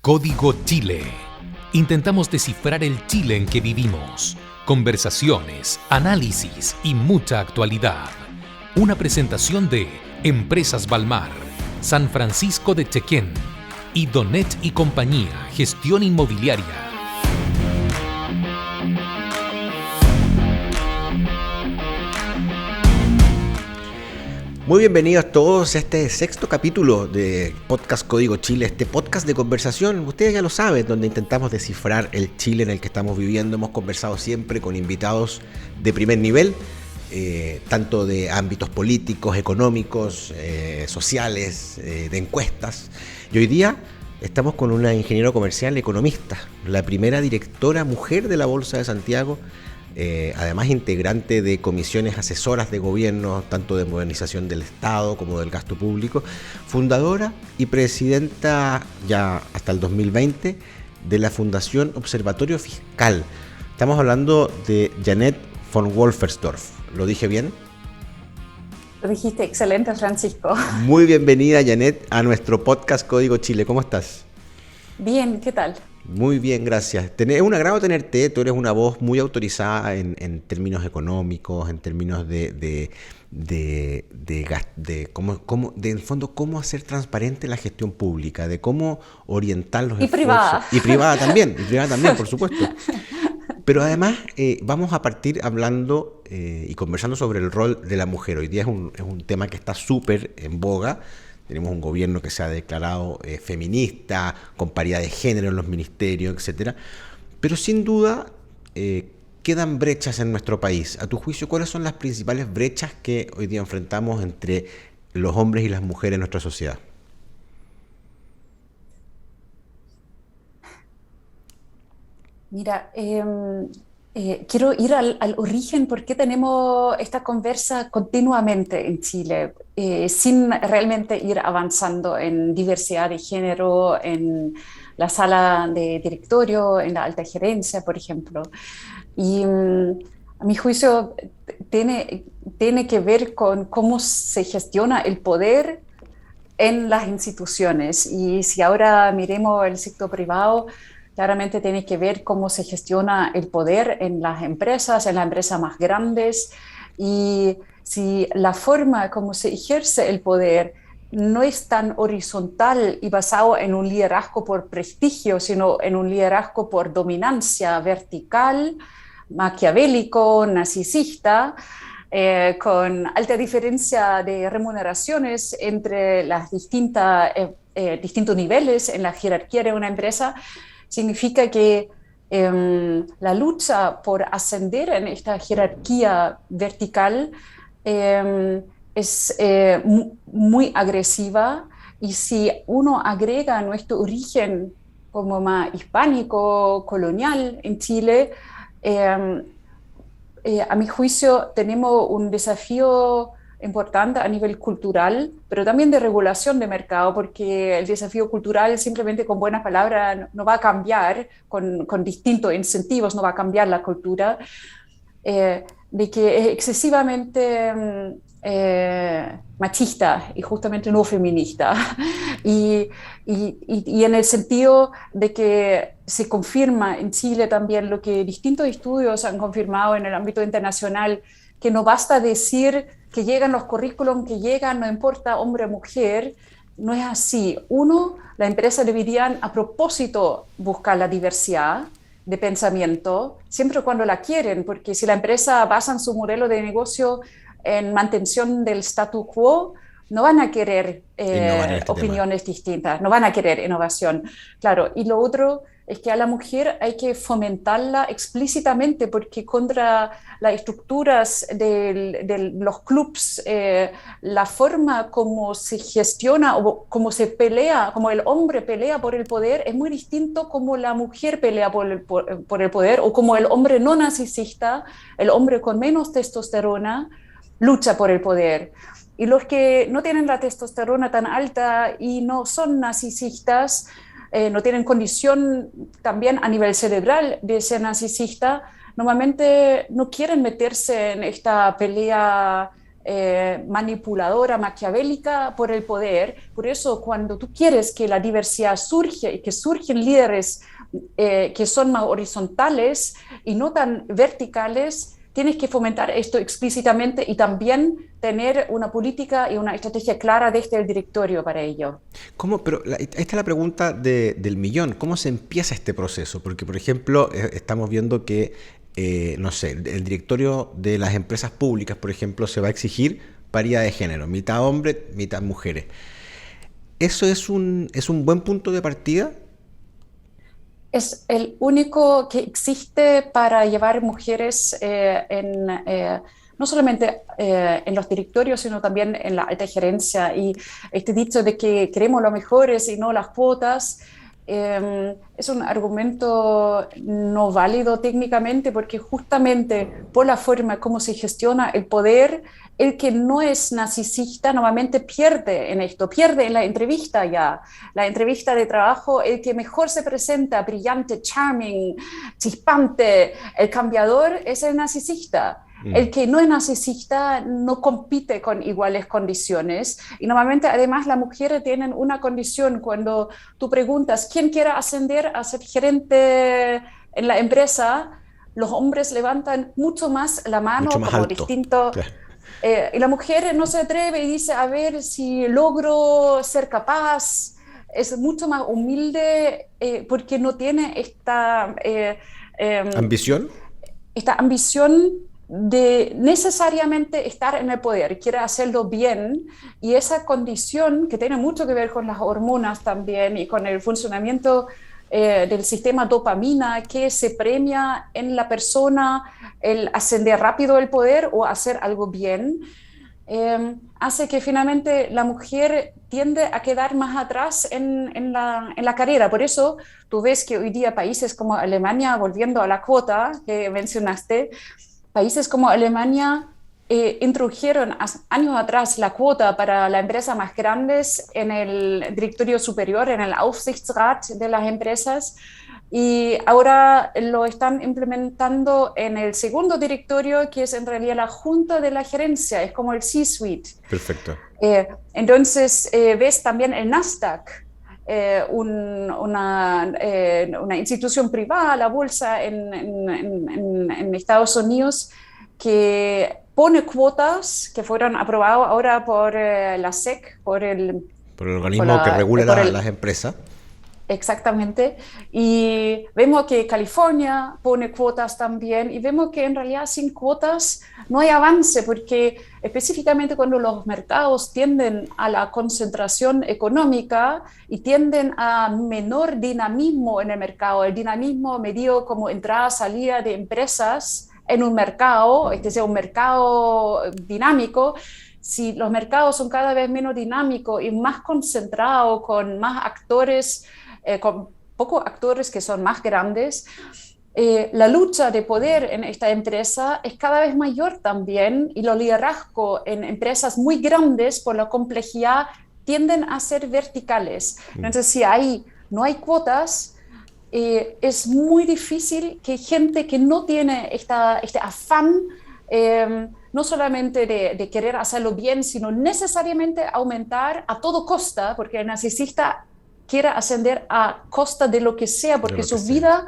Código Chile. Intentamos descifrar el Chile en que vivimos. Conversaciones, análisis y mucha actualidad. Una presentación de Empresas Balmar, San Francisco de Chequén y Donet y Compañía, Gestión Inmobiliaria. Muy bienvenidos todos a este sexto capítulo de Podcast Código Chile, este podcast de conversación, ustedes ya lo saben, donde intentamos descifrar el Chile en el que estamos viviendo. Hemos conversado siempre con invitados de primer nivel, tanto de ámbitos políticos, económicos, sociales, de encuestas. Y hoy día estamos con una ingeniero comercial economista, la primera directora mujer de la Bolsa de Santiago, además integrante de comisiones asesoras de gobierno, tanto de modernización del Estado como del gasto público, fundadora y presidenta ya hasta el 2020 de la Fundación Observatorio Fiscal. Estamos hablando de Jeanette von Wolferstorff. ¿Lo dije bien? Lo dijiste excelente, Francisco. Muy bienvenida, Jeanette, a nuestro podcast Código Chile. ¿Cómo estás? Bien, ¿qué tal? Muy bien, gracias. Es un agrado tenerte. Tú eres una voz muy autorizada en términos económicos, en términos de cómo, en el fondo, cómo hacer transparente la gestión pública, de cómo orientar los esfuerzos. Privada. Y privada también, por supuesto. Pero además vamos a partir hablando y conversando sobre el rol de la mujer. Hoy día es un tema que está súper en boga. Tenemos un gobierno que se ha declarado feminista, con paridad de género en los ministerios, etcétera. Pero sin duda quedan brechas en nuestro país. A tu juicio, ¿cuáles son las principales brechas que hoy día enfrentamos entre los hombres y las mujeres en nuestra sociedad? Mira, quiero ir al origen, por qué tenemos esta conversa continuamente en Chile, sin realmente ir avanzando en diversidad de género, en la sala de directorio, en la alta gerencia, por ejemplo. Y a mi juicio tiene que ver con cómo se gestiona el poder en las instituciones. Y si ahora miremos el sector privado, claramente tiene que ver cómo se gestiona el poder en las empresas más grandes, y si la forma como se ejerce el poder no es tan horizontal y basado en un liderazgo por prestigio, sino en un liderazgo por dominancia vertical, maquiavélico, narcisista, con alta diferencia de remuneraciones entre las distintos niveles en la jerarquía de una empresa, significa que la lucha por ascender en esta jerarquía vertical es muy agresiva, y si uno agrega nuestro origen como más hispánico, colonial en Chile, a mi juicio tenemos un desafío importante a nivel cultural, pero también de regulación de mercado, porque el desafío cultural simplemente con buenas palabras no va a cambiar, con distintos incentivos no va a cambiar la cultura, de que es excesivamente machista y justamente no feminista. Y en el sentido de que se confirma en Chile también lo que distintos estudios han confirmado en el ámbito internacional, que no basta decir que llegan los currículums, que llegan, no importa hombre o mujer. No es así. La empresa deberían a propósito buscar la diversidad de pensamiento, siempre cuando la quieren, porque si la empresa basa su modelo de negocio en mantención del statu quo, no van a querer opiniones distintas, no van a querer innovación. Claro, y lo otro es que a la mujer hay que fomentarla explícitamente, porque contra las estructuras de los clubs, la forma como se gestiona o como se pelea, como el hombre pelea por el poder, es muy distinto como la mujer pelea por el poder, o como el hombre no narcisista, el hombre con menos testosterona, lucha por el poder. Y los que no tienen la testosterona tan alta y no son narcisistas, no tienen condición también a nivel cerebral de ser narcisista, normalmente no quieren meterse en esta pelea manipuladora, maquiavélica por el poder. Por eso, cuando tú quieres que la diversidad surge y que surgen líderes que son más horizontales y no tan verticales, tienes que fomentar esto explícitamente y también tener una política y una estrategia clara desde el directorio para ello. ¿Cómo? Pero esta es la pregunta del millón. ¿Cómo se empieza este proceso? Porque, por ejemplo, estamos viendo que, no sé, el directorio de las empresas públicas, por ejemplo, se va a exigir paridad de género, mitad hombres, mitad mujeres. ¿Eso es un buen punto de partida? Es el único que existe para llevar mujeres no solamente en los directorios, sino también en la alta gerencia. Y este dicho de que queremos los mejores y no las cuotas, es un argumento no válido técnicamente, porque justamente por la forma como se gestiona el poder, el que no es narcisista normalmente pierde en esto, pierde en la entrevista ya. La entrevista de trabajo, el que mejor se presenta, brillante, charming, chispante, el cambiador, es el narcisista. El que no es narcisista no compite con iguales condiciones, y normalmente además las mujeres tienen una condición. Cuando tú preguntas quién quiere ascender a ser gerente en la empresa, los hombres levantan mucho más la mano, Mucho más como alto. distinto. Claro. Y la mujer no se atreve y dice, a ver si logro ser capaz. Es mucho más humilde porque no tiene ¿Ambición? esta ambición de necesariamente estar en el poder, quiere hacerlo bien, y esa condición que tiene mucho que ver con las hormonas también y con el funcionamiento del sistema dopamina, que se premia en la persona el ascender rápido el poder o hacer algo bien, hace que finalmente la mujer tiende a quedar más atrás en la carrera. Por eso tú ves que hoy día países como Alemania, volviendo a la cuota que mencionaste, países como Alemania introdujeron años atrás la cuota para las empresas más grandes en el directorio superior, en el Aufsichtsrat de las empresas, y ahora lo están implementando en el segundo directorio, que es en realidad la junta de la gerencia, es como el C-suite. Perfecto. Entonces ves también el Nasdaq, una institución privada, la bolsa en Estados Unidos, que pone cuotas que fueron aprobadas ahora por la SEC, Por el organismo que regula las empresas. Exactamente, y vemos que California pone cuotas también, y vemos que en realidad sin cuotas no hay avance, porque específicamente cuando los mercados tienden a la concentración económica y tienden a menor dinamismo en el mercado, el dinamismo medido como entrada, salida de empresas en un mercado, este sea un mercado dinámico. Si los mercados son cada vez menos dinámicos y más concentrados, con más actores, con pocos actores que son más grandes, la lucha de poder en esta empresa es cada vez mayor también, y los liderazgos en empresas muy grandes, por la complejidad, tienden a ser verticales. Entonces, si no hay cuotas, es muy difícil que gente que no tiene este afán, no solamente de querer hacerlo bien, sino necesariamente aumentar a todo costa, porque el narcisista quiere ascender a costa de lo que sea, porque su vida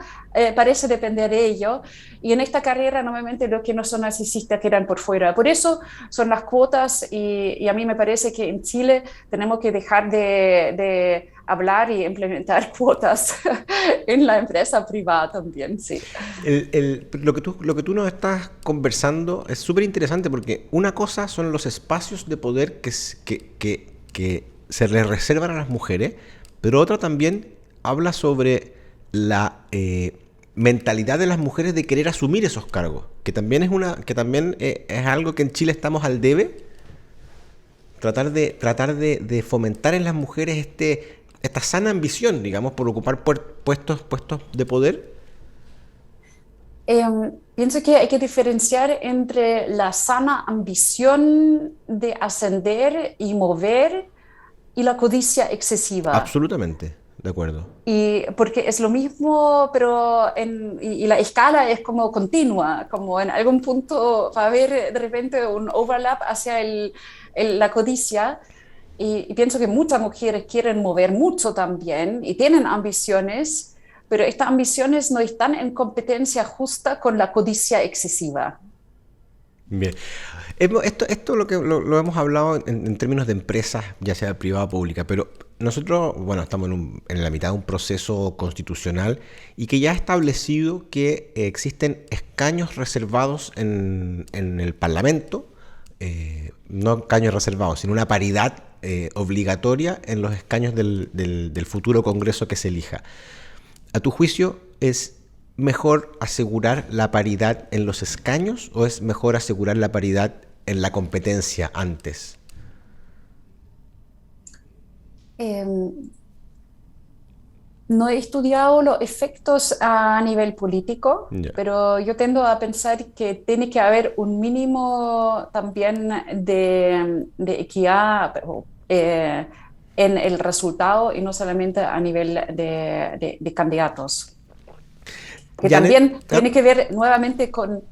parece depender de ello, y en esta carrera normalmente los que no son narcisistas quedan por fuera. Por eso son las cuotas, y a mí me parece que en Chile tenemos que dejar de hablar y implementar cuotas en la empresa privada también, sí. Lo que tú nos estás conversando es súper interesante, porque una cosa son los espacios de poder que se les reservan a las mujeres, pero otra también habla sobre la mentalidad de las mujeres de querer asumir esos cargos, que también es algo que en Chile estamos al debe, tratar de fomentar en las mujeres esta sana ambición, digamos, por ocupar puestos de poder. Pienso que hay que diferenciar entre la sana ambición de ascender y mover y la codicia excesiva. Absolutamente, de acuerdo. Y porque es lo mismo, pero y la escala es como continua, como en algún punto va a haber de repente un overlap hacia la codicia. Y pienso que muchas mujeres quieren mover mucho también y tienen ambiciones, pero estas ambiciones no están en competencia justa con la codicia excesiva. Bien. Esto lo hemos hablado en términos de empresas, ya sea privada o pública, pero nosotros, bueno, estamos en la mitad de un proceso constitucional y que ya ha establecido que existen escaños reservados en el Parlamento, no escaños reservados, sino una paridad obligatoria en los escaños del futuro Congreso que se elija. A tu juicio, ¿es mejor asegurar la paridad en los escaños o es mejor asegurar la paridad en la competencia antes? Eh, no he estudiado los efectos a nivel político, Ya. pero yo tendo a pensar que tiene que haber un mínimo también de equidad en el resultado y no solamente a nivel de candidatos. Que Janet, también tiene que ver nuevamente con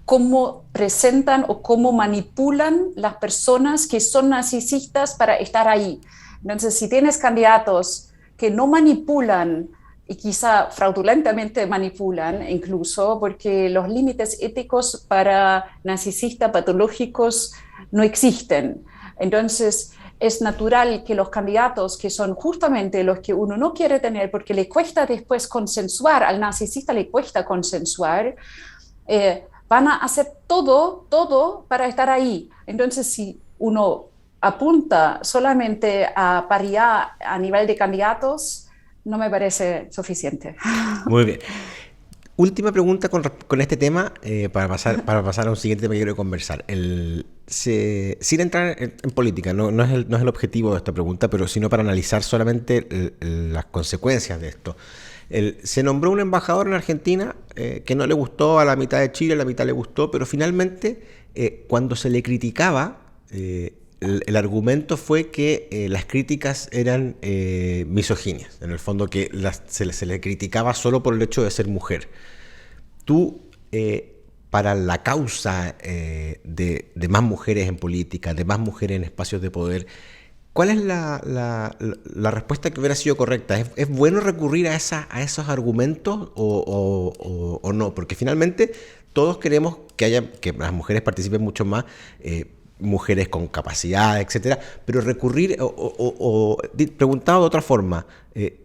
cómo presentan o cómo manipulan las personas que son narcisistas para estar ahí. Entonces, si tienes candidatos que no manipulan y quizá fraudulentamente manipulan incluso, porque los límites éticos para narcisistas patológicos no existen. Entonces, es natural que los candidatos que son justamente los que uno no quiere tener porque le cuesta después consensuar, al narcisista le cuesta consensuar, van a hacer todo para estar ahí. Entonces, si uno apunta solamente a paridad a nivel de candidatos, no me parece suficiente. muy bien. Última pregunta con este tema para pasar a un siguiente tema que quiero conversar. Sin entrar en política, no es el objetivo de esta pregunta, pero sino para analizar solamente las consecuencias de esto. Se nombró un embajador en Argentina que no le gustó a la mitad de Chile, a la mitad le gustó, pero finalmente cuando se le criticaba, el argumento fue que las críticas eran misoginias, en el fondo que se le criticaba solo por el hecho de ser mujer. Tú, para la causa de más mujeres en política, de más mujeres en espacios de poder, ¿cuál es la respuesta que hubiera sido correcta? ¿Es bueno recurrir a esos argumentos o no? Porque finalmente todos queremos que las mujeres participen mucho más, mujeres con capacidad, etcétera, pero recurrir, preguntado de otra forma,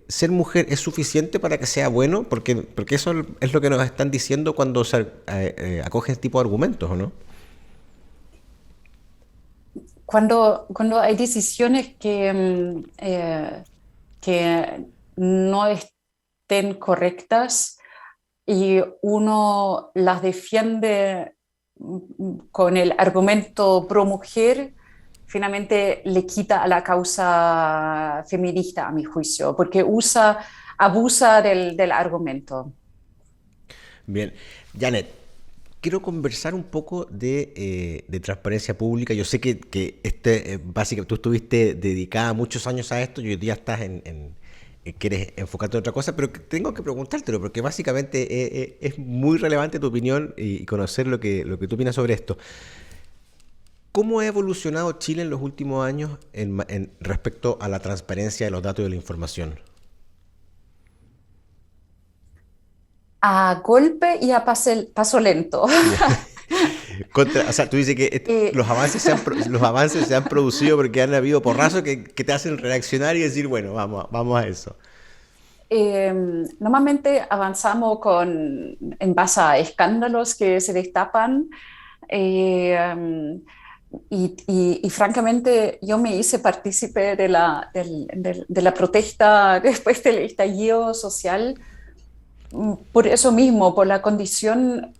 ¿ser mujer es suficiente para que sea bueno? Porque eso es lo que nos están diciendo cuando se acogen este tipo de argumentos, ¿o no? Cuando hay decisiones que no estén correctas y uno las defiende con el argumento pro mujer, finalmente le quita a la causa feminista, a mi juicio, porque abusa del argumento. Bien, Janet, quiero conversar un poco de transparencia pública. Yo sé que básicamente tú estuviste dedicada muchos años a esto y hoy día estás quieres enfocarte en otra cosa, pero tengo que preguntártelo porque básicamente es muy relevante tu opinión y conocer lo que tú opinas sobre esto. ¿Cómo ha evolucionado Chile en los últimos años respecto a la transparencia de los datos y de la información? A golpe y a paso lento. O sea, tú dices que los avances se han producido porque han habido porrazos que te hacen reaccionar y decir, bueno, vamos a eso. Normalmente avanzamos en base a escándalos que se destapan y francamente yo me hice partícipe de la protesta después del estallido social por eso mismo, por la condición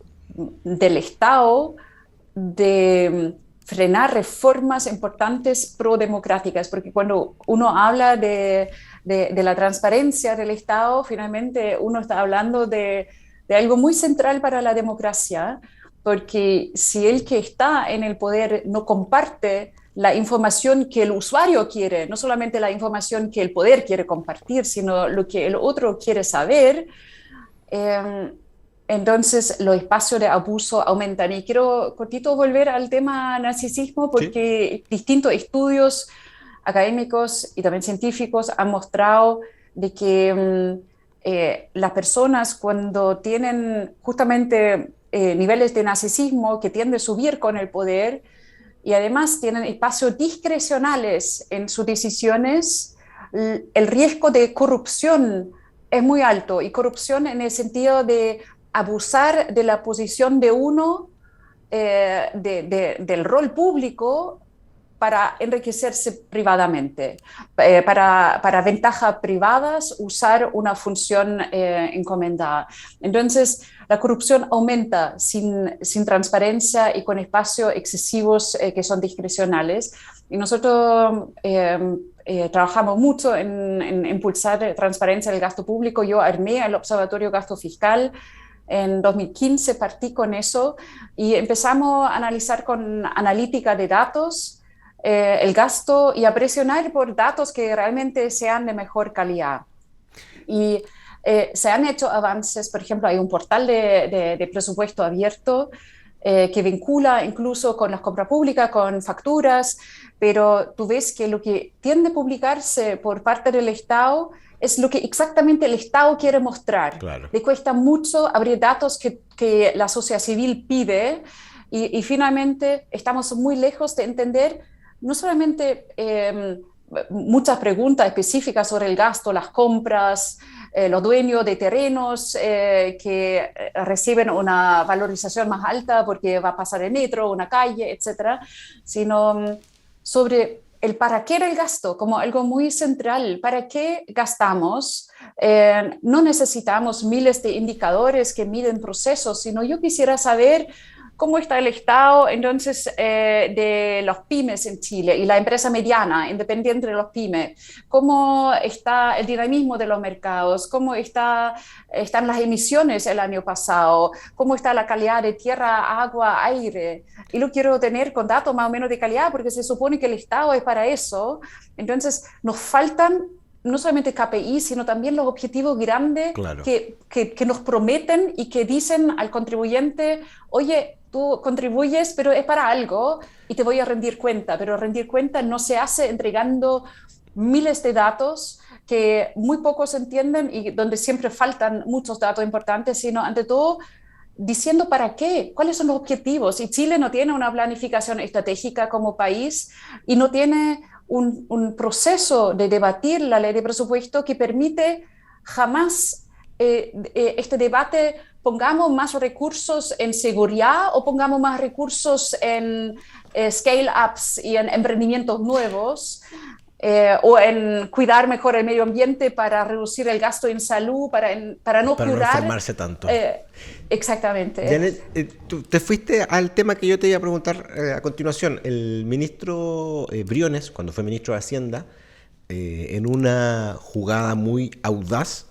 del Estado de frenar reformas importantes pro-democráticas, porque cuando uno habla de la transparencia del Estado, finalmente uno está hablando de algo muy central para la democracia, porque si el que está en el poder no comparte la información que el usuario quiere, no solamente la información que el poder quiere compartir, sino lo que el otro quiere saber, entonces los espacios de abuso aumentan. Y quiero cortito volver al tema narcisismo porque ¿sí? Distintos estudios académicos y también científicos han mostrado de que las personas cuando tienen justamente niveles de narcisismo que tienden a subir con el poder y además tienen espacios discrecionales en sus decisiones, el riesgo de corrupción es muy alto, y corrupción en el sentido de abusar de la posición de uno, del rol público, para enriquecerse privadamente, para ventajas privadas, usar una función encomendada. Entonces, la corrupción aumenta sin transparencia y con espacios excesivos que son discrecionales. Y nosotros trabajamos mucho en impulsar transparencia del gasto público. Yo armé el Observatorio Gasto Fiscal. En 2015 partí con eso y empezamos a analizar con analítica de datos el gasto y a presionar por datos que realmente sean de mejor calidad. Y se han hecho avances. Por ejemplo, hay un portal de presupuesto abierto que vincula incluso con las compras públicas, con facturas, pero tú ves que lo que tiende a publicarse por parte del Estado es lo que exactamente el Estado quiere mostrar. Claro. Le cuesta mucho abrir datos que la sociedad civil pide, y finalmente estamos muy lejos de entender no solamente muchas preguntas específicas sobre el gasto, las compras, los dueños de terrenos que reciben una valorización más alta porque va a pasar el metro, una calle, etcétera, sino sobre el para qué del gasto como algo muy central. ¿Para qué gastamos? No necesitamos miles de indicadores que miden procesos, sino yo quisiera saber cómo está el estado entonces de los pymes en Chile y la empresa mediana, independiente de los pymes, cómo está el dinamismo de los mercados, cómo están las emisiones el año pasado, cómo está la calidad de tierra, agua, aire. Y lo quiero tener con datos más o menos de calidad porque se supone que el Estado es para eso. Entonces nos faltan no solamente KPI, sino también los objetivos grandes. Claro. que nos prometen y que dicen al contribuyente, oye, tú contribuyes, pero es para algo y te voy a rendir cuenta. Pero rendir cuenta no se hace entregando miles de datos que muy pocos entienden y donde siempre faltan muchos datos importantes, sino ante todo diciendo para qué, cuáles son los objetivos. Y Chile no tiene una planificación estratégica como país y no tiene un proceso de debatir la ley de presupuesto que permite jamás este debate, pongamos más recursos en seguridad o pongamos más recursos en scale-ups y en emprendimientos nuevos, o en cuidar mejor el medio ambiente para reducir el gasto en salud, para no enfermarse tanto. Exactamente. Janet, tú te fuiste al tema que yo te iba a preguntar a continuación. El ministro Briones, cuando fue ministro de Hacienda, en una jugada muy audaz,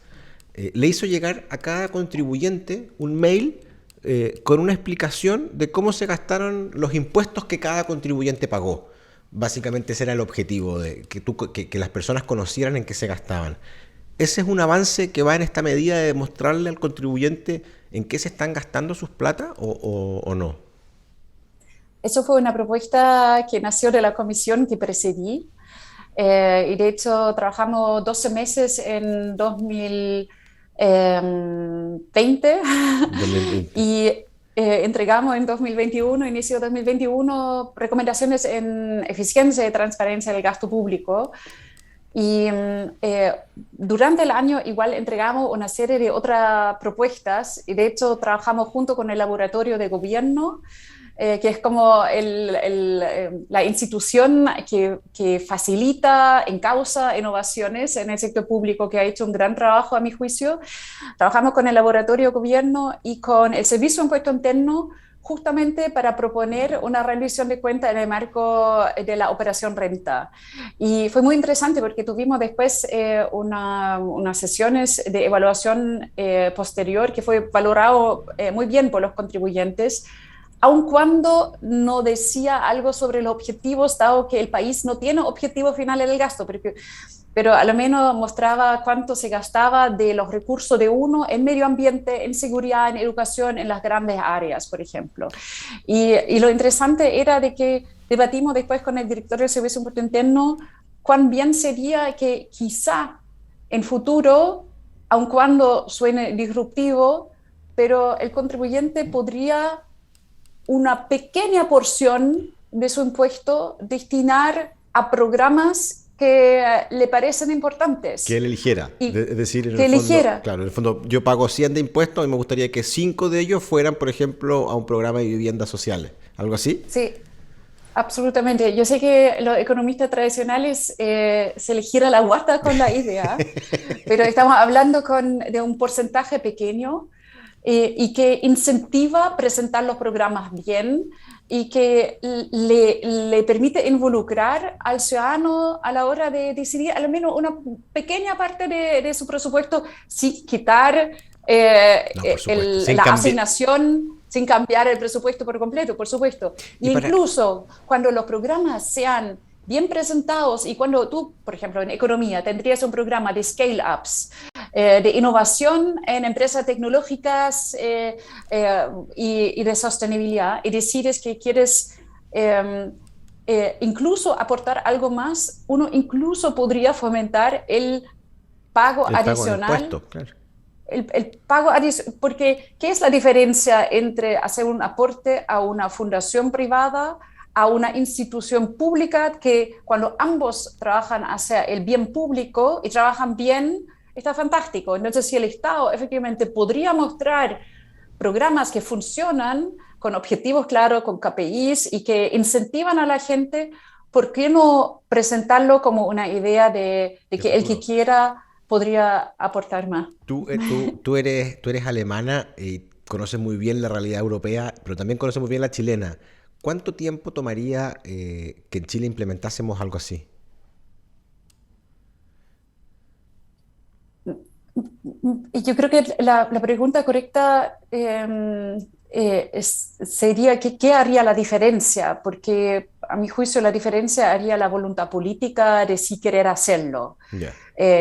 le hizo llegar a cada contribuyente un mail con una explicación de cómo se gastaron los impuestos que cada contribuyente pagó. Básicamente ese era el objetivo, de que las personas conocieran en qué se gastaban. ¿Ese es un avance que va en esta medida de mostrarle al contribuyente en qué se están gastando sus plata o no? Eso fue una propuesta que nació de la comisión que presidí, y de hecho trabajamos 12 meses en 2020 y entregamos en 2021, inicio de 2021, recomendaciones en eficiencia y transparencia del gasto público. Y durante el año igual entregamos una serie de otras propuestas, y de hecho trabajamos junto con el laboratorio de gobierno, que es como la institución que facilita, encausa innovaciones en el sector público, que ha hecho un gran trabajo a mi juicio. Trabajamos con el laboratorio de gobierno y con el Servicio de Impuesto Interno justamente para proponer una rendición de cuentas en el marco de la operación renta. Y fue muy interesante porque tuvimos después unas sesiones de evaluación posterior que fue valorado muy bien por los contribuyentes. aun cuando no decía algo sobre los objetivos, dado que el país no tiene objetivo final en el gasto, pero a lo menos mostraba cuánto se gastaba de los recursos de uno en medio ambiente, en seguridad, en educación, en las grandes áreas, por ejemplo. Y lo interesante era de que debatimos después con el director del Servicio de Impuesto Interno cuán bien sería que quizá en futuro, aun cuando suene disruptivo, pero el contribuyente podría una pequeña porción de su impuesto destinar a programas que le parecen importantes. Que él eligiera. Es decir, en que el fondo, eligiera. Claro, en el fondo yo pago 100 de impuestos y me gustaría que 5 de ellos fueran, por ejemplo, a un programa de viviendas sociales. ¿Algo así? Sí, absolutamente. Yo sé que los economistas tradicionales se les gira la guata con la idea, pero estamos hablando de un porcentaje pequeño y que incentiva presentar los programas bien y que le permite involucrar al ciudadano a la hora de decidir al menos una pequeña parte de su presupuesto sin quitar la asignación, sin cambiar el presupuesto por completo, por supuesto. Y incluso cuando los programas sean bien presentados y cuando tú, por ejemplo, en economía tendrías un programa de scale-ups, de innovación en empresas tecnológicas y de sostenibilidad, y decides que quieres incluso aportar algo más, uno incluso podría fomentar el pago adicional. Pago de impuestos, claro. El pago adicional, porque ¿qué es la diferencia entre hacer un aporte a una fundación privada, a una institución pública, que cuando ambos trabajan hacia el bien público y trabajan bien, está fantástico? Entonces, si el Estado efectivamente podría mostrar programas que funcionan con objetivos claros, con KPIs y que incentivan a la gente, ¿por qué no presentarlo como una idea de que el que quiera podría aportar más? Tú eres alemana y conoces muy bien la realidad europea, pero también conoces muy bien la chilena. ¿Cuánto tiempo tomaría que en Chile implementásemos algo así? Yo creo que la pregunta correcta sería ¿qué haría la diferencia? Porque a mi juicio la diferencia haría la voluntad política de sí querer hacerlo. Yeah.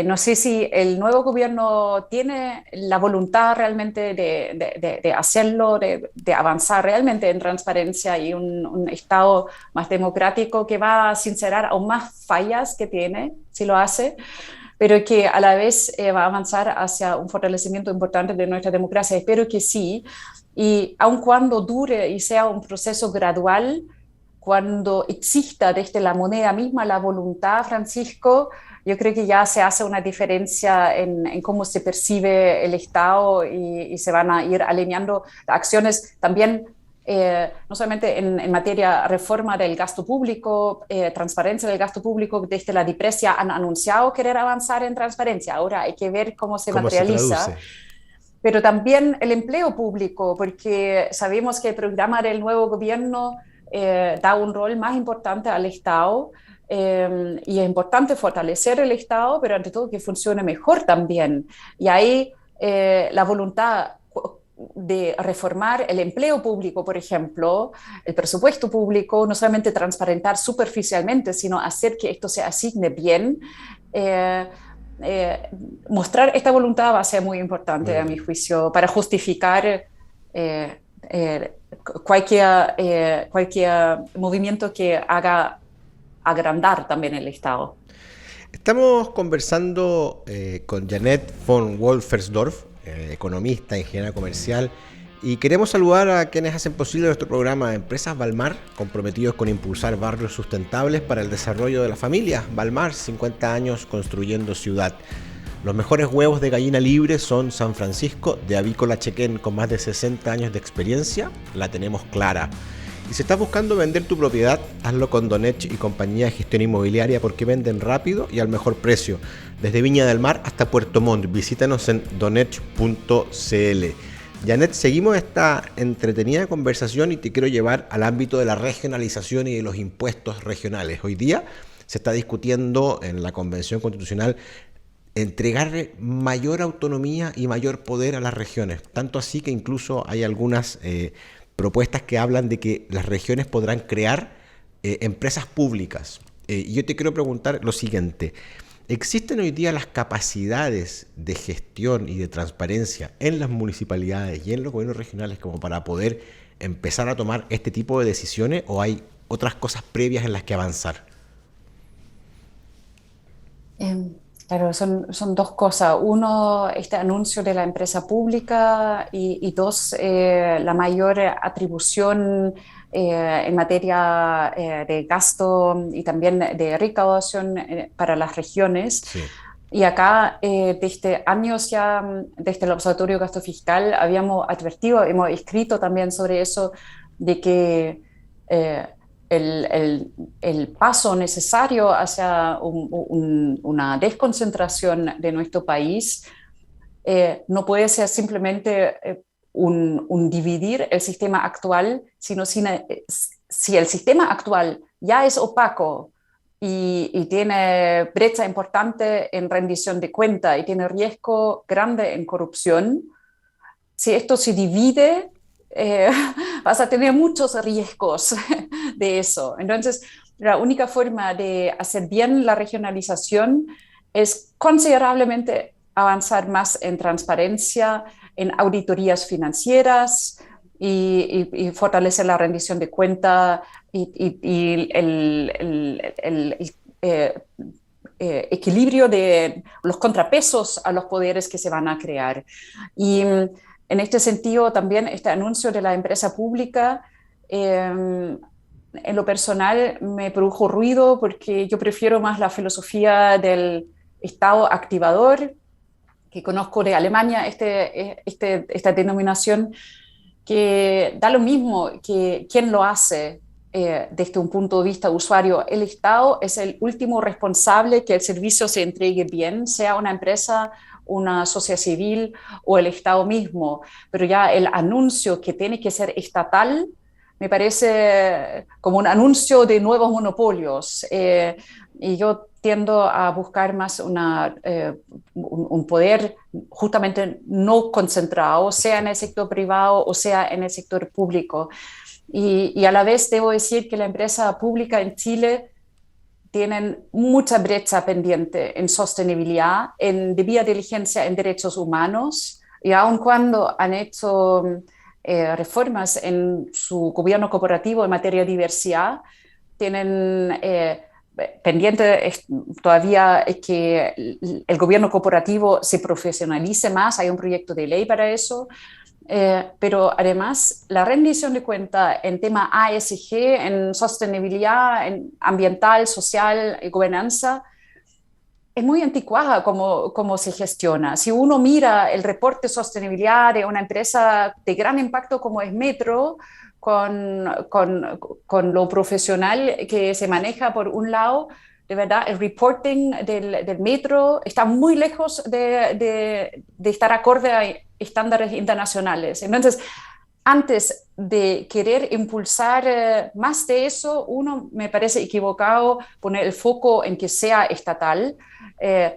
No sé si el nuevo gobierno tiene la voluntad realmente de hacerlo, de avanzar realmente en transparencia y un Estado más democrático que va a sincerar aún más fallas que tiene, si lo hace, pero que a la vez va a avanzar hacia un fortalecimiento importante de nuestra democracia. Espero que sí, y aun cuando dure y sea un proceso gradual, cuando exista desde la moneda misma la voluntad, Francisco, yo creo que ya se hace una diferencia en cómo se percibe el Estado y se van a ir alineando acciones también, no solamente en materia de reforma del gasto público, transparencia del gasto público. Desde la DIPRESIA han anunciado querer avanzar en transparencia. Ahora hay que ver cómo se materializa. Pero también el empleo público, porque sabemos que el programa del nuevo gobierno da un rol más importante al Estado, y es importante fortalecer el Estado, pero ante todo que funcione mejor también. Y ahí la voluntad de reformar el empleo público, por ejemplo, el presupuesto público, no solamente transparentar superficialmente, sino hacer que esto se asigne bien. Mostrar esta voluntad va a ser muy importante, a mi juicio, para justificar cualquier movimiento que haga agrandar también el Estado. Estamos conversando con Jeanette von Wolfersdorf, economista, ingeniera comercial, y queremos saludar a quienes hacen posible nuestro programa Empresas Balmar, comprometidos con impulsar barrios sustentables para el desarrollo de la familia. Balmar, 50 años construyendo ciudad. Los mejores huevos de gallina libre son San Francisco, de Avícola Chequén, con más de 60 años de experiencia, la tenemos clara. Y si estás buscando vender tu propiedad, hazlo con Donech y compañía de gestión inmobiliaria, porque venden rápido y al mejor precio. Desde Viña del Mar hasta Puerto Montt, visítanos en donech.cl. Jeanette, seguimos esta entretenida conversación y te quiero llevar al ámbito de la regionalización y de los impuestos regionales. Hoy día se está discutiendo en la Convención Constitucional entregarle mayor autonomía y mayor poder a las regiones, tanto así que incluso hay algunas propuestas que hablan de que las regiones podrán crear empresas públicas. Y yo te quiero preguntar lo siguiente. ¿Existen hoy día las capacidades de gestión y de transparencia en las municipalidades y en los gobiernos regionales como para poder empezar a tomar este tipo de decisiones, o hay otras cosas previas en las que avanzar? Claro, son dos cosas. Uno, este anuncio de la empresa pública y dos, la mayor atribución en materia de gasto y también de recaudación para las regiones. Sí. Y acá, desde años ya, desde el Observatorio Gasto Fiscal, habíamos advertido, hemos escrito también sobre eso, de que el paso necesario hacia una desconcentración de nuestro país no puede ser simplemente un dividir el sistema actual, sino si el sistema actual ya es opaco y tiene brecha importante en rendición de cuenta y tiene riesgo grande en corrupción, si esto se divide, vas a tener muchos riesgos de eso. Entonces, la única forma de hacer bien la regionalización es considerablemente avanzar más en transparencia, en auditorías financieras y fortalecer la rendición de cuenta y equilibrio de los contrapesos a los poderes que se van a crear. Y en este sentido, también este anuncio de la empresa pública, en lo personal me produjo ruido porque yo prefiero más la filosofía del Estado activador, que conozco de Alemania, esta denominación, que da lo mismo que quién lo hace desde un punto de vista usuario. El Estado es el último responsable que el servicio se entregue bien, sea una empresa, una sociedad civil o el Estado mismo, pero ya el anuncio que tiene que ser estatal me parece como un anuncio de nuevos monopolios, y yo tiendo a buscar más un poder justamente no concentrado, sea en el sector privado o sea en el sector público. Y a la vez debo decir que la empresa pública en Chile tienen mucha brecha pendiente en sostenibilidad, en debida diligencia en derechos humanos, y aun cuando han hecho reformas en su gobierno corporativo en materia de diversidad, tienen pendiente todavía que el gobierno corporativo se profesionalice más. Hay un proyecto de ley para eso. Pero además la rendición de cuenta en tema ASG, en sostenibilidad en ambiental, social y gobernanza, es muy anticuada como se gestiona. Si uno mira el reporte de sostenibilidad de una empresa de gran impacto como es Metro, con lo profesional que se maneja por un lado, de verdad, el reporting del Metro está muy lejos de estar acorde a estándares internacionales. Entonces, antes de querer impulsar más de eso, uno me parece equivocado poner el foco en que sea estatal.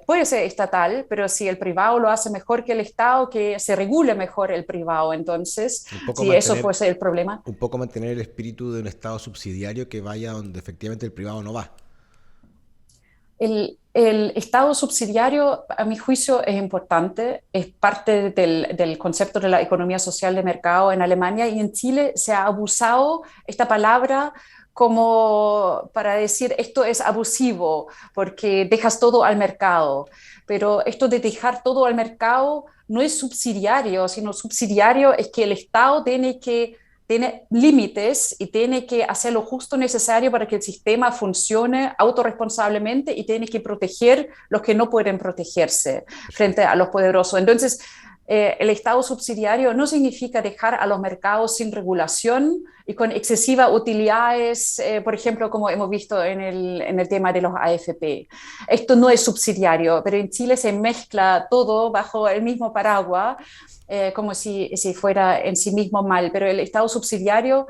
Puede ser estatal, pero si el privado lo hace mejor que el Estado, que se regule mejor el privado. Entonces, si eso fuese el problema. Un poco mantener el espíritu de un Estado subsidiario que vaya donde efectivamente el privado no va. El Estado subsidiario, a mi juicio, es importante, es parte del concepto de la economía social de mercado en Alemania, y en Chile se ha abusado esta palabra como para decir esto es abusivo porque dejas todo al mercado. Pero esto de dejar todo al mercado no es subsidiario, sino subsidiario es que el Estado tiene límites y tiene que hacer lo justo necesario para que el sistema funcione autorresponsablemente, y tiene que proteger los que no pueden protegerse frente a los poderosos. Entonces, el Estado subsidiario no significa dejar a los mercados sin regulación y con excesivas utilidades, por ejemplo, como hemos visto en el tema de los AFP. Esto no es subsidiario, pero en Chile se mezcla todo bajo el mismo paraguas, como si fuera en sí mismo mal. Pero el Estado subsidiario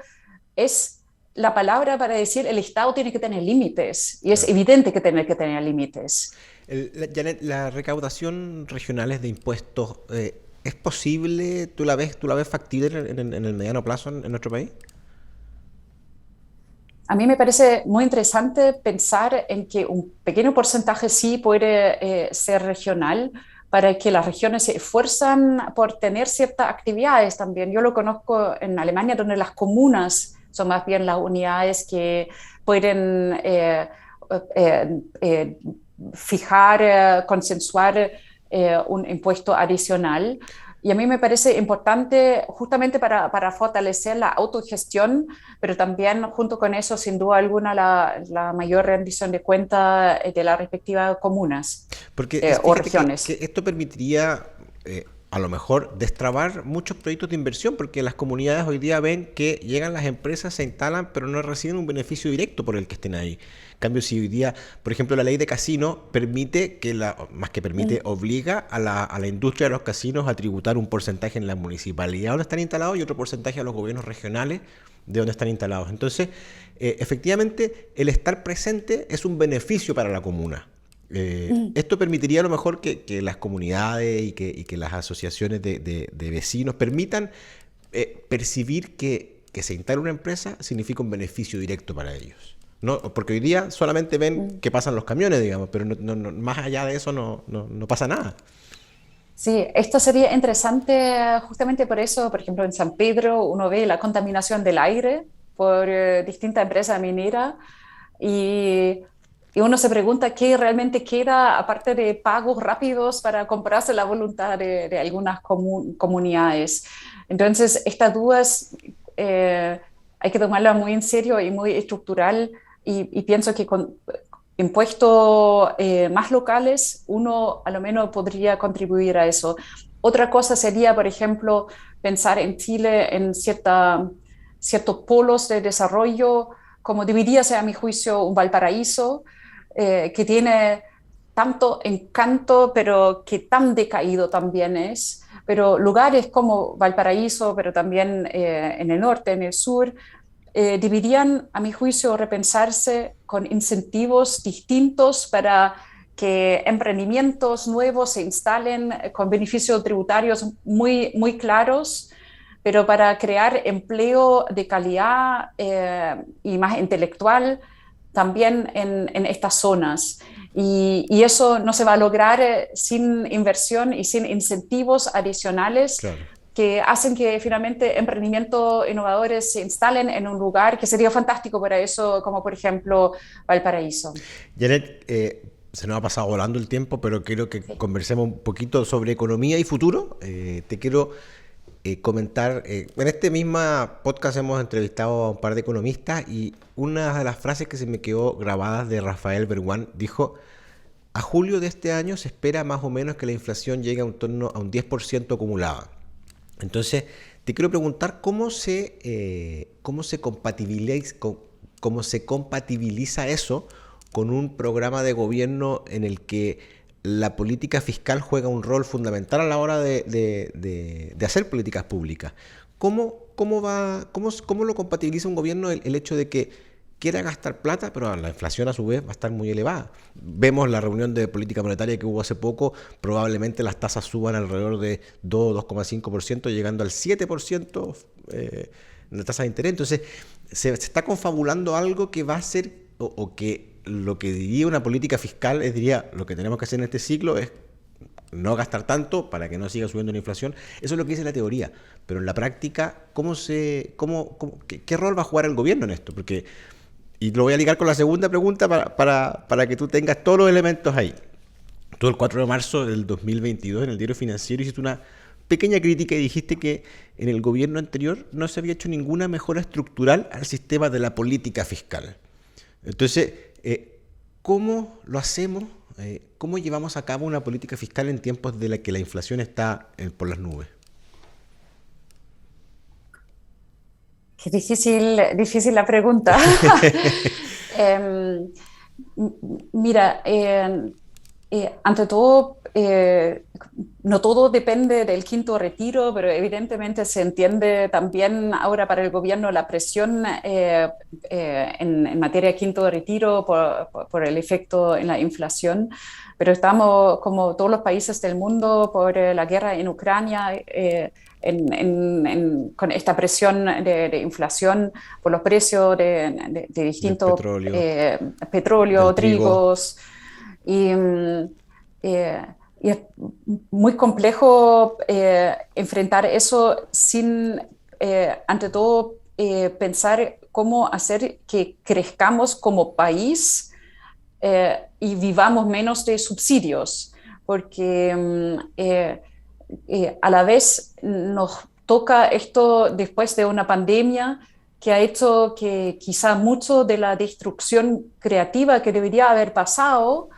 es la palabra para decir el Estado tiene que tener límites, y es evidente que tiene que tener límites. Janet, la recaudación regionales de impuestos ¿Es posible? ¿Tú la ves factible en el mediano plazo en nuestro país? A mí me parece muy interesante pensar en que un pequeño porcentaje sí puede ser regional, para que las regiones se esfuerzan por tener ciertas actividades también. Yo lo conozco en Alemania, donde las comunas son más bien las unidades que pueden eh, eh, fijar, consensuar un impuesto adicional. Y a mí me parece importante justamente para fortalecer la autogestión, pero también junto con eso, sin duda alguna, la mayor rendición de cuentas de las respectivas comunas Porque o fíjate que regiones. esto permitiría a lo mejor destrabar muchos proyectos de inversión, porque las comunidades hoy día ven que llegan las empresas, se instalan, pero no reciben un beneficio directo por el que estén ahí. En cambio, si hoy día, por ejemplo, la ley de casino permite más que permite, obliga a la industria de los casinos a tributar un porcentaje en la municipalidad donde están instalados y otro porcentaje a los gobiernos regionales de donde están instalados. Entonces, efectivamente, el estar presente es un beneficio para la comuna. Esto permitiría a lo mejor que las comunidades y que las asociaciones de vecinos permitan percibir que se instale una empresa significa un beneficio directo para ellos. ¿No? Porque hoy día solamente ven que pasan los camiones, digamos, pero más allá de eso no pasa nada. Sí, esto sería interesante justamente por eso, por ejemplo, en San Pedro uno ve la contaminación del aire por distintas empresas mineras y, y uno se pregunta qué realmente queda aparte de pagos rápidos para comprarse la voluntad de algunas comunidades. Entonces, estas dudas hay que tomarlas muy en serio y muy estructural y pienso que con impuestos más locales, uno a lo menos podría contribuir a eso. Otra cosa sería, por ejemplo, pensar en Chile en ciertos polos de desarrollo, como debería ser a mi juicio un Valparaíso, que tiene tanto encanto, pero que tan decaído también es. Pero lugares como Valparaíso, pero también en el norte, en el sur, deberían, a mi juicio, repensarse con incentivos distintos para que emprendimientos nuevos se instalen con beneficios tributarios muy claros, pero para crear empleo de calidad y más intelectual también en estas zonas. Y eso no se va a lograr sin inversión y sin incentivos adicionales Claro. que hacen que finalmente emprendimientos innovadores se instalen en un lugar que sería fantástico para eso, como por ejemplo Valparaíso. Janet, se nos ha pasado volando el tiempo, pero quiero que Sí. conversemos un poquito sobre economía y futuro. Te quiero comentar, en este mismo podcast hemos entrevistado a un par de economistas y una de las frases que se me quedó grabada de Rafael Berguán dijo: a julio de este año se espera más o menos que la inflación llegue a un torno a un 10% acumulada. Entonces, te quiero preguntar cómo se compatibiliza eso con un programa de gobierno en el que la política fiscal juega un rol fundamental a la hora de hacer políticas públicas. ¿Cómo lo compatibiliza un gobierno el hecho de que quiera gastar plata, pero la inflación a su vez va a estar muy elevada? Vemos la reunión de política monetaria que hubo hace poco, probablemente las tasas suban alrededor de 2,5%, llegando al 7% en la tasa de interés. Entonces, se está confabulando algo que va a ser, o que lo que diría una política fiscal es, lo que tenemos que hacer en este ciclo es no gastar tanto para que no siga subiendo la inflación. Eso es lo que dice la teoría, pero en la práctica, ¿qué rol va a jugar el gobierno en esto? Porque, y lo voy a ligar con la segunda pregunta para que tú tengas todos los elementos ahí. Tú el 4 de marzo del 2022 en el Diario Financiero hiciste una pequeña crítica y dijiste que en el gobierno anterior no se había hecho ninguna mejora estructural al sistema de la política fiscal. Entonces, ¿cómo lo hacemos? ¿Cómo llevamos a cabo una política fiscal en tiempos de la que la inflación está por las nubes? Qué difícil la pregunta. Em, Mira, ante todo, no todo depende del quinto retiro, pero evidentemente se entiende también ahora para el gobierno la presión en materia de quinto retiro por el efecto en la inflación. Pero estamos, como todos los países del mundo, por la guerra en Ucrania, con esta presión de inflación por los precios de distintos petróleo, trigos. Y es muy complejo enfrentar eso sin, ante todo, pensar cómo hacer que crezcamos como país y vivamos menos de subsidios, porque a la vez nos toca esto después de una pandemia que ha hecho que quizá mucho de la destrucción creativa que debería haber pasado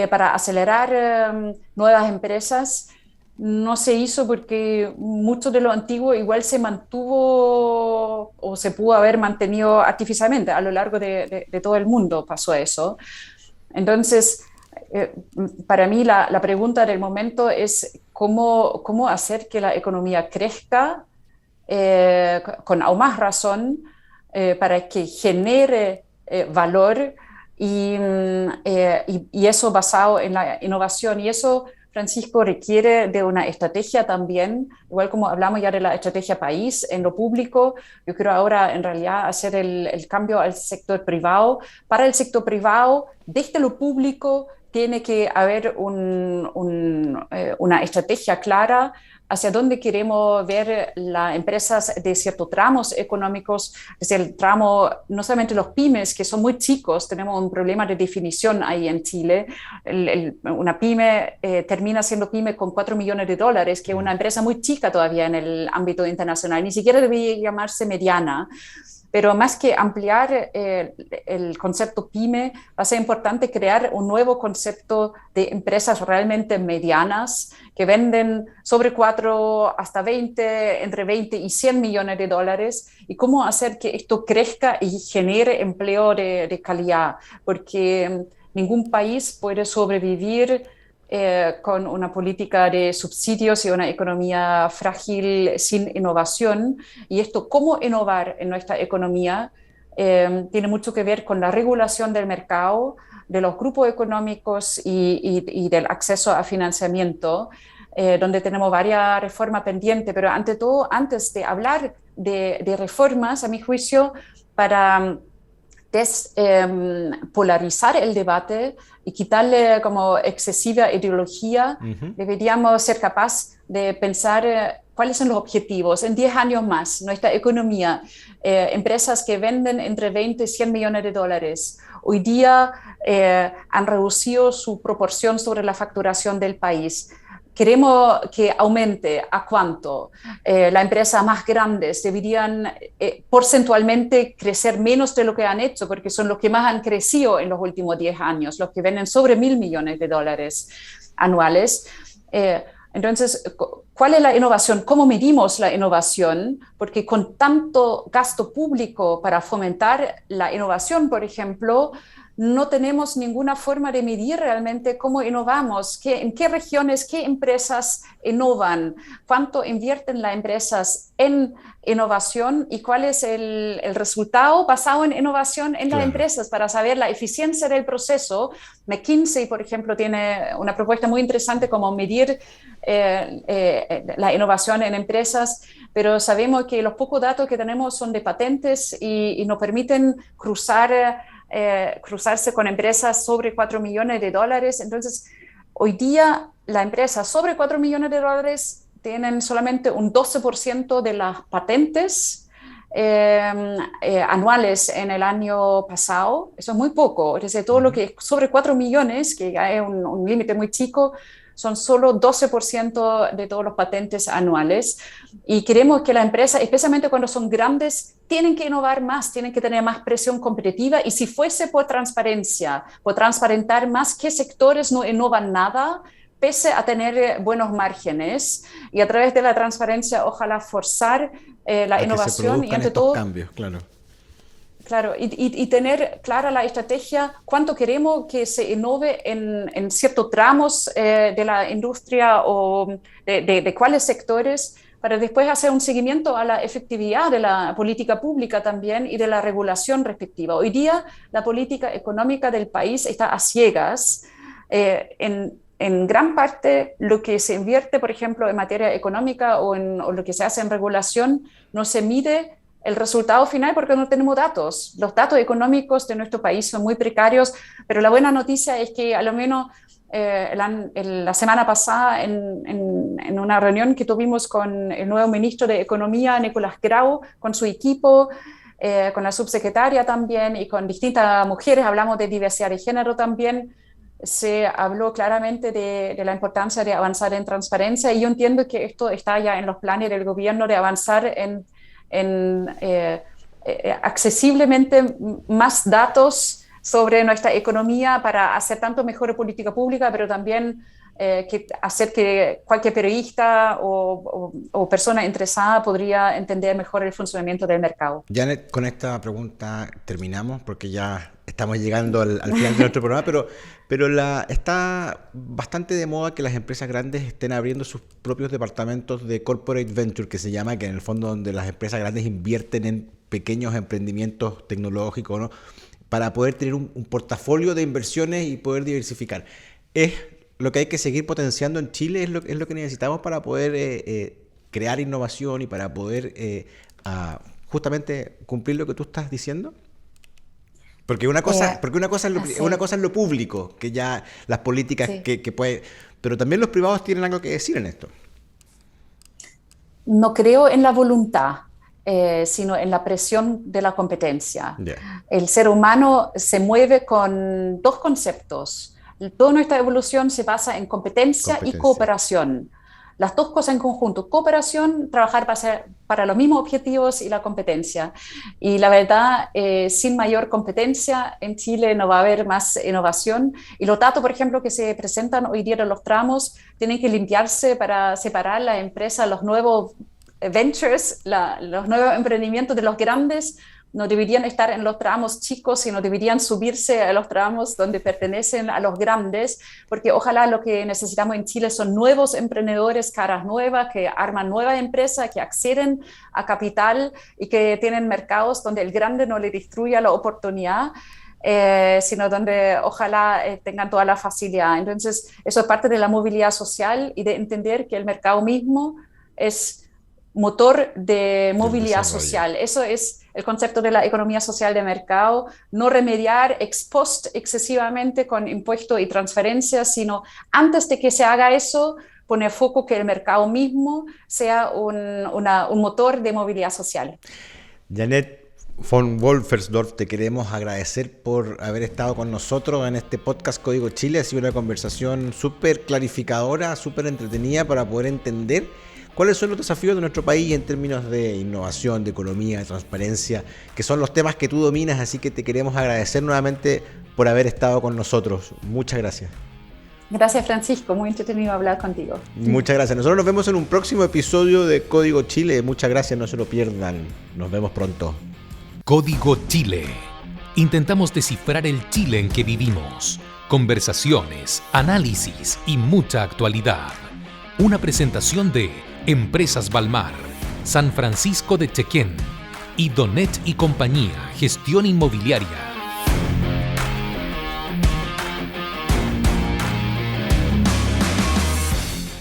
para acelerar nuevas empresas no se hizo porque mucho de lo antiguo igual se mantuvo o se pudo haber mantenido artificialmente. A lo largo de todo el mundo pasó eso. Entonces, para mí la pregunta del momento es cómo hacer que la economía crezca con aún más razón para que genere valor y eso basado en la innovación. Y eso, Francisco, requiere de una estrategia también, igual como hablamos ya de la estrategia país en lo público. Yo quiero ahora en realidad hacer el cambio al sector privado. Para el sector privado, desde lo público, tiene que haber una estrategia clara hacia dónde queremos ver las empresas de ciertos tramos económicos, desde el tramo, no solamente los pymes, que son muy chicos, tenemos un problema de definición ahí en Chile. Una pyme termina siendo pyme con $4 millones, que es una empresa muy chica todavía en el ámbito internacional, ni siquiera debería llamarse mediana. Pero más que ampliar el concepto PYME, va a ser importante crear un nuevo concepto de empresas realmente medianas que venden sobre 4 hasta 20, entre 20 y 100 millones de dólares, y cómo hacer que esto crezca y genere empleo de calidad, porque ningún país puede sobrevivir con una política de subsidios y una economía frágil sin innovación. Y esto, cómo innovar en nuestra economía, tiene mucho que ver con la regulación del mercado, de los grupos económicos y del acceso a financiamiento, donde tenemos varias reformas pendientes. Pero ante todo, antes de hablar de reformas, a mi juicio, para polarizar el debate y quitarle como excesiva ideología, deberíamos ser capaces de pensar cuáles son los objetivos en 10 años más, nuestra economía, empresas que venden entre 20 y 100 millones de dólares. Hoy día han reducido su proporción sobre la facturación del país. Queremos que aumente. ¿A cuánto? Las empresas más grandes deberían porcentualmente crecer menos de lo que han hecho, porque son los que más han crecido en los últimos 10 años, los que venden sobre $1.000 millones anuales. Entonces, ¿cuál es la innovación? ¿Cómo medimos la innovación? Porque con tanto gasto público para fomentar la innovación, por ejemplo, no tenemos ninguna forma de medir realmente cómo innovamos, en qué regiones, qué empresas innovan, cuánto invierten las empresas en innovación y cuál es el resultado basado en innovación en las empresas para saber la eficiencia del proceso. McKinsey, por ejemplo, tiene una propuesta muy interesante como medir la innovación en empresas, pero sabemos que los pocos datos que tenemos son de patentes y nos permiten cruzarse con empresas sobre $4 millones. Entonces, hoy día la empresa sobre $4 millones tienen solamente un 12% de las patentes anuales en el año pasado. Eso es muy poco. Es decir, todo lo que es sobre 4 millones, que ya es un límite muy chico, son solo 12% de todos los patentes anuales. Y queremos que las empresas, especialmente cuando son grandes, tienen que innovar más, tienen que tener más presión competitiva. Y si fuese por transparencia, por transparentar más qué sectores no innovan nada, pese a tener buenos márgenes, y a través de la transparencia, ojalá forzar la innovación y ante todo cambios, claro. Claro, y tener clara la estrategia, cuánto queremos que se innove en ciertos tramos de la industria o de cuáles sectores, para después hacer un seguimiento a la efectividad de la política pública también y de la regulación respectiva. Hoy día la política económica del país está a ciegas. En gran parte lo que se invierte, por ejemplo, en materia económica o lo que se hace en regulación, no se mide el resultado final porque no tenemos datos. Los datos económicos de nuestro país son muy precarios, pero la buena noticia es que a lo menos la semana pasada en una reunión que tuvimos con el nuevo ministro de Economía, Nicolás Grau, con su equipo, con la subsecretaria también y con distintas mujeres, hablamos de diversidad de género también, se habló claramente de la importancia de avanzar en transparencia y yo entiendo que esto está ya en los planes del gobierno de avanzar en accesiblemente más datos sobre nuestra economía para hacer tanto mejor política pública, pero también hacer que cualquier periodista o persona interesada podría entender mejor el funcionamiento del mercado. Janet, con esta pregunta terminamos porque ya estamos llegando al final de nuestro programa, pero está bastante de moda que las empresas grandes estén abriendo sus propios departamentos de corporate venture, que se llama, que en el fondo donde las empresas grandes invierten en pequeños emprendimientos tecnológicos, ¿no? Para poder tener un portafolio de inversiones y poder diversificar. ¿Es lo que hay que seguir potenciando en Chile? ¿Es lo que necesitamos para poder crear innovación y para poder justamente cumplir lo que tú estás diciendo? Porque una cosa es lo público, que ya las políticas sí. que puede, pero también los privados tienen algo que decir en esto. No creo en la voluntad, sino en la presión de la competencia. Yeah. El ser humano se mueve con dos conceptos. Toda nuestra evolución se basa en competencia y cooperación. Las dos cosas en conjunto, cooperación, trabajar para los mismos objetivos y la competencia. Y la verdad, sin mayor competencia en Chile no va a haber más innovación. Y los datos, por ejemplo, que se presentan hoy día en los tramos, tienen que limpiarse para separar la empresa, los nuevos ventures, los nuevos emprendimientos de los grandes. No deberían estar en los tramos chicos, sino deberían subirse a los tramos donde pertenecen a los grandes, porque ojalá lo que necesitamos en Chile son nuevos emprendedores, caras nuevas, que arman nuevas empresas, que acceden a capital y que tienen mercados donde el grande no le destruya la oportunidad, sino donde ojalá tengan toda la facilidad. Entonces, eso es parte de la movilidad social y de entender que el mercado mismo es motor de movilidad social. Eso es el concepto de la economía social de mercado, no remediar ex post excesivamente con impuestos y transferencias, sino antes de que se haga eso, poner foco que el mercado mismo sea un motor de movilidad social. Janet von Wolfersdorf, te queremos agradecer por haber estado con nosotros en este podcast Código Chile. Ha sido una conversación súper clarificadora, súper entretenida para poder entender cuáles son los desafíos de nuestro país en términos de innovación, de economía, de transparencia, que son los temas que tú dominas, así que te queremos agradecer nuevamente por haber estado con nosotros. Muchas gracias. Gracias, Francisco, muy entretenido hablar contigo. Muchas gracias. Nosotros nos vemos en un próximo episodio de Código Chile. Muchas gracias, no se lo pierdan. Nos vemos pronto. Código Chile. Intentamos descifrar el Chile en que vivimos. Conversaciones, análisis y mucha actualidad. Una presentación de Empresas Balmar, San Francisco de Chequén y Donet y Compañía, Gestión Inmobiliaria.